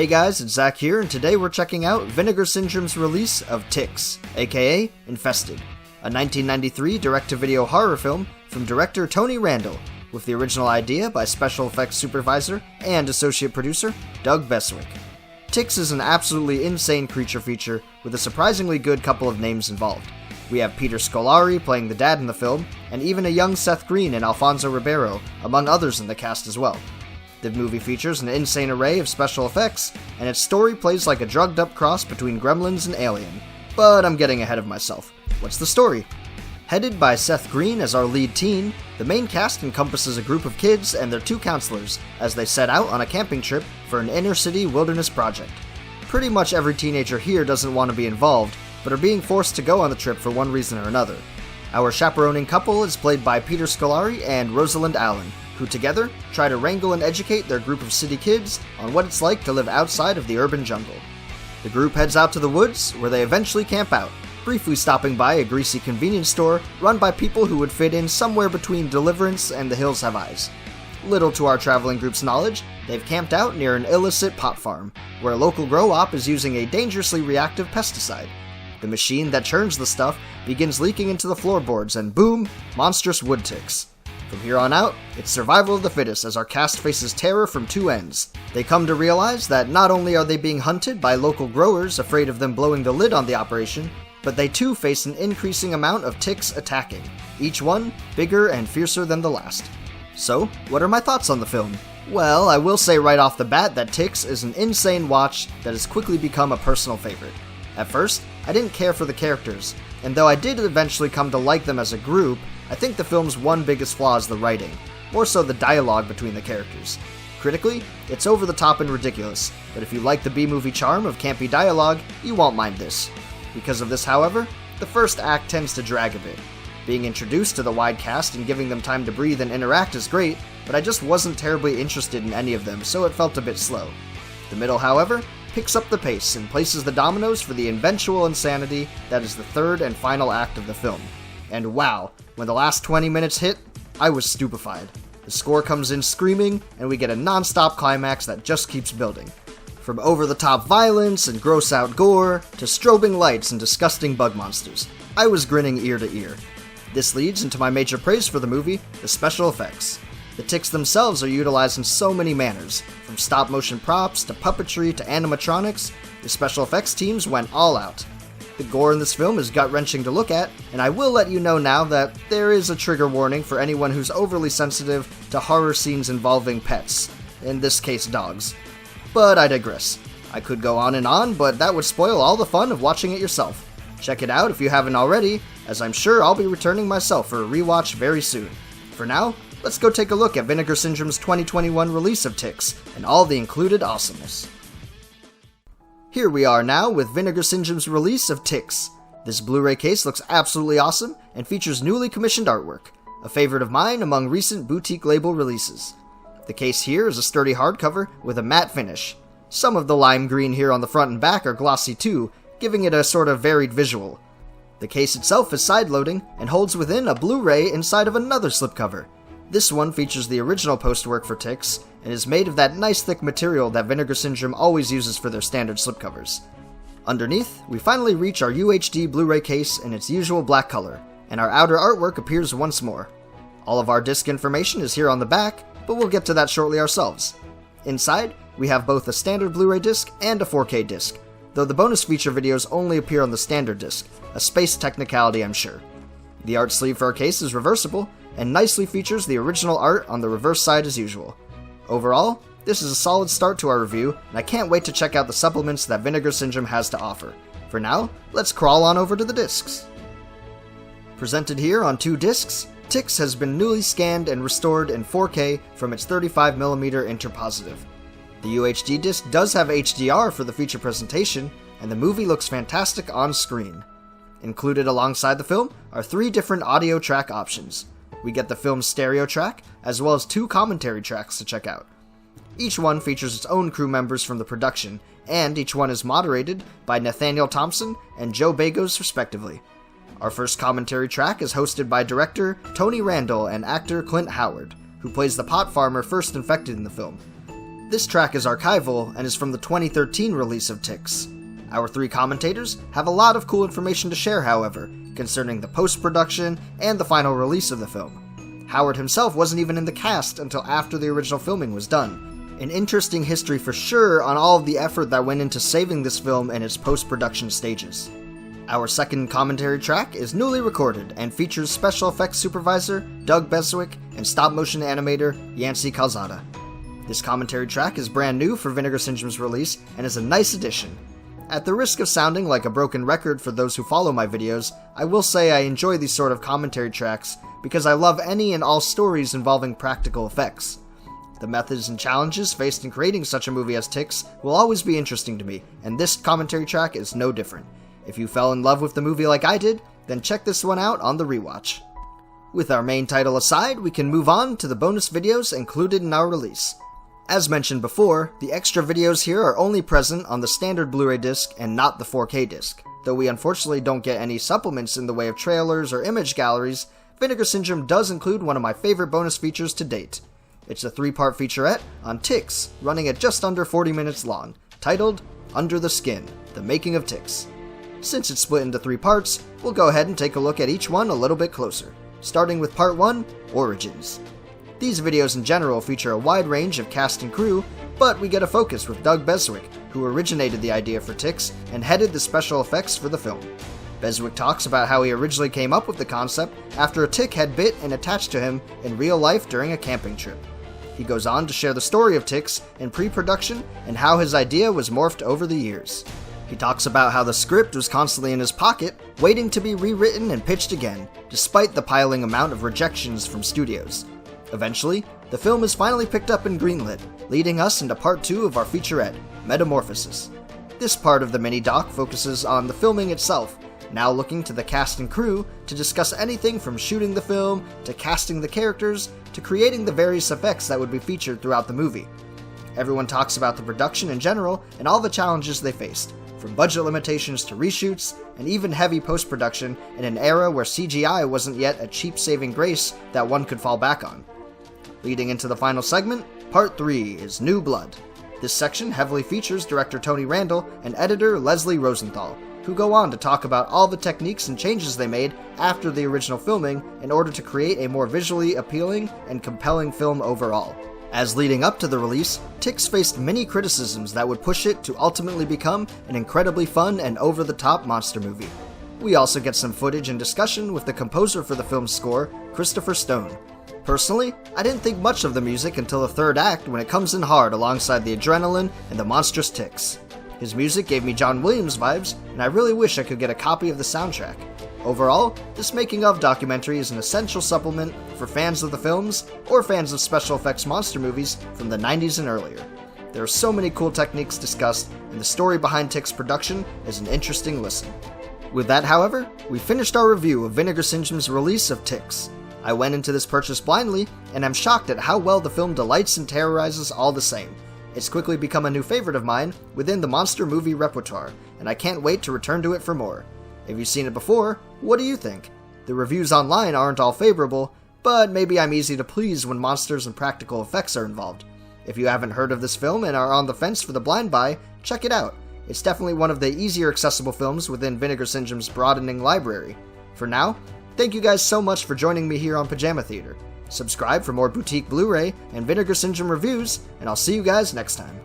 Hey guys, it's Zach here, and today we're checking out Vinegar Syndrome's release of Ticks, aka Infested, a 1993 direct-to-video horror film from director Tony Randall, with the original idea by special effects supervisor and associate producer Doug Beswick. Ticks is an absolutely insane creature feature with a surprisingly good couple of names involved. We have Peter Scolari playing the dad in the film, and even a young Seth Green and Alfonso Ribeiro, among others in the cast as well. The movie features an insane array of special effects, and its story plays like a drugged-up cross between Gremlins and Alien. But I'm getting ahead of myself. What's the story? Headed by Seth Green as our lead teen, the main cast encompasses a group of kids and their two counselors as they set out on a camping trip for an inner-city wilderness project. Pretty much every teenager here doesn't want to be involved, but are being forced to go on the trip for one reason or another. Our chaperoning couple is played by Peter Scolari and Rosalind Allen, who together try to wrangle and educate their group of city kids on what it's like to live outside of the urban jungle. The group heads out to the woods, where they eventually camp out, briefly stopping by a greasy convenience store run by people who would fit in somewhere between Deliverance and The Hills Have Eyes. Little to our traveling group's knowledge, they've camped out near an illicit pot farm, where a local grow-op is using a dangerously reactive pesticide. The machine that churns the stuff begins leaking into the floorboards, and boom, monstrous wood ticks. From here on out, it's survival of the fittest as our cast faces terror from two ends. They come to realize that not only are they being hunted by local growers afraid of them blowing the lid on the operation, but they too face an increasing amount of ticks attacking, each one bigger and fiercer than the last. So, what are my thoughts on the film? Well, I will say right off the bat that Ticks is an insane watch that has quickly become a personal favorite. At first, I didn't care for the characters, and though I did eventually come to like them as a group, I think the film's one biggest flaw is the writing, more so the dialogue between the characters. Critically, it's over the top and ridiculous, but if you like the B-movie charm of campy dialogue, you won't mind this. Because of this, however, the first act tends to drag a bit. Being introduced to the wide cast and giving them time to breathe and interact is great, but I just wasn't terribly interested in any of them, so it felt a bit slow. The middle, however, picks up the pace and places the dominoes for the eventual insanity that is the third and final act of the film. And wow, when the last 20 minutes hit, I was stupefied. The score comes in screaming, and we get a non-stop climax that just keeps building. From over-the-top violence and gross-out gore, to strobing lights and disgusting bug monsters, I was grinning ear to ear. This leads into my major praise for the movie, the special effects. The ticks themselves are utilized in so many manners, from stop-motion props to puppetry to animatronics. The special effects teams went all out. The gore in this film is gut-wrenching to look at, and I will let you know now that there is a trigger warning for anyone who's overly sensitive to horror scenes involving pets, in this case dogs. But I digress. I could go on, but that would spoil all the fun of watching it yourself. Check it out if you haven't already, as I'm sure I'll be returning myself for a rewatch very soon. For now, let's go take a look at Vinegar Syndrome's 2021 release of Ticks, and all the included awesomeness. Here we are now with Vinegar Syndrome's release of Ticks. This Blu-ray case looks absolutely awesome and features newly commissioned artwork, a favorite of mine among recent boutique label releases. The case here is a sturdy hardcover with a matte finish. Some of the lime green here on the front and back are glossy too, giving it a sort of varied visual. The case itself is side-loading and holds within a Blu-ray inside of another slipcover. This one features the original postwork for Ticks, and is made of that nice thick material that Vinegar Syndrome always uses for their standard slipcovers. Underneath, we finally reach our UHD Blu-ray case in its usual black color, and our outer artwork appears once more. All of our disc information is here on the back, but we'll get to that shortly ourselves. Inside, we have both a standard Blu-ray disc and a 4K disc, though the bonus feature videos only appear on the standard disc, a space technicality I'm sure. The art sleeve for our case is reversible, and nicely features the original art on the reverse side as usual. Overall, this is a solid start to our review, and I can't wait to check out the supplements that Vinegar Syndrome has to offer. For now, let's crawl on over to the discs. Presented here on 2 discs, Ticks has been newly scanned and restored in 4K from its 35mm interpositive. The UHD disc does have HDR for the feature presentation, and the movie looks fantastic on screen. Included alongside the film are 3 different audio track options. We get the film's stereo track, as well as 2 commentary tracks to check out. Each one features its own crew members from the production, and each one is moderated by Nathaniel Thompson and Joe Bagos respectively. Our first commentary track is hosted by director Tony Randall and actor Clint Howard, who plays the pot farmer first infected in the film. This track is archival and is from the 2013 release of Ticks. Our three commentators have a lot of cool information to share, however, concerning the post-production and the final release of the film. Howard himself wasn't even in the cast until after the original filming was done. An interesting history for sure on all of the effort that went into saving this film in its post-production stages. Our second commentary track is newly recorded and features special effects supervisor Doug Beswick and stop-motion animator Yancey Calzada. This commentary track is brand new for Vinegar Syndrome's release and is a nice addition. At the risk of sounding like a broken record for those who follow my videos, I will say I enjoy these sort of commentary tracks because I love any and all stories involving practical effects. The methods and challenges faced in creating such a movie as Ticks will always be interesting to me, and this commentary track is no different. If you fell in love with the movie like I did, then check this one out on the rewatch. With our main title aside, we can move on to the bonus videos included in our release. As mentioned before, the extra videos here are only present on the standard Blu-ray disc and not the 4K disc. Though we unfortunately don't get any supplements in the way of trailers or image galleries, Vinegar Syndrome does include one of my favorite bonus features to date. It's a 3-part featurette on Ticks, running at just under 40 minutes long, titled Under the Skin, The Making of Ticks. Since it's split into 3 parts, we'll go ahead and take a look at each one a little bit closer, starting with Part 1, Origins. These videos in general feature a wide range of cast and crew, but we get a focus with Doug Beswick, who originated the idea for Ticks and headed the special effects for the film. Beswick talks about how he originally came up with the concept after a tick had bit and attached to him in real life during a camping trip. He goes on to share the story of Ticks in pre-production and how his idea was morphed over the years. He talks about how the script was constantly in his pocket, waiting to be rewritten and pitched again, despite the piling amount of rejections from studios. Eventually, the film is finally picked up and greenlit, leading us into Part 2 of our featurette, Metamorphosis. This part of the mini-doc focuses on the filming itself, now looking to the cast and crew to discuss anything from shooting the film, to casting the characters, to creating the various effects that would be featured throughout the movie. Everyone talks about the production in general and all the challenges they faced, from budget limitations to reshoots, and even heavy post-production in an era where CGI wasn't yet a cheap saving grace that one could fall back on. Leading into the final segment, Part 3 is New Blood. This section heavily features director Tony Randall and editor Leslie Rosenthal, who go on to talk about all the techniques and changes they made after the original filming in order to create a more visually appealing and compelling film overall. As leading up to the release, Ticks faced many criticisms that would push it to ultimately become an incredibly fun and over-the-top monster movie. We also get some footage and discussion with the composer for the film's score, Christopher Stone. Personally, I didn't think much of the music until the third act when it comes in hard alongside the adrenaline and the monstrous ticks. His music gave me John Williams vibes, and I really wish I could get a copy of the soundtrack. Overall, this making-of documentary is an essential supplement for fans of the films or fans of special effects monster movies from the 90s and earlier. There are so many cool techniques discussed, and the story behind Ticks' production is an interesting listen. With that, however, we finished our review of Vinegar Syndrome's release of Ticks. I went into this purchase blindly, and I'm shocked at how well the film delights and terrorizes all the same. It's quickly become a new favorite of mine within the monster movie repertoire, and I can't wait to return to it for more. If you've seen it before, what do you think? The reviews online aren't all favorable, but maybe I'm easy to please when monsters and practical effects are involved. If you haven't heard of this film and are on the fence for the blind buy, check it out. It's definitely one of the easier accessible films within Vinegar Syndrome's broadening library. For now, thank you guys so much for joining me here on Pajama Theater. Subscribe for more boutique Blu-ray and Vinegar Syndrome reviews, and I'll see you guys next time.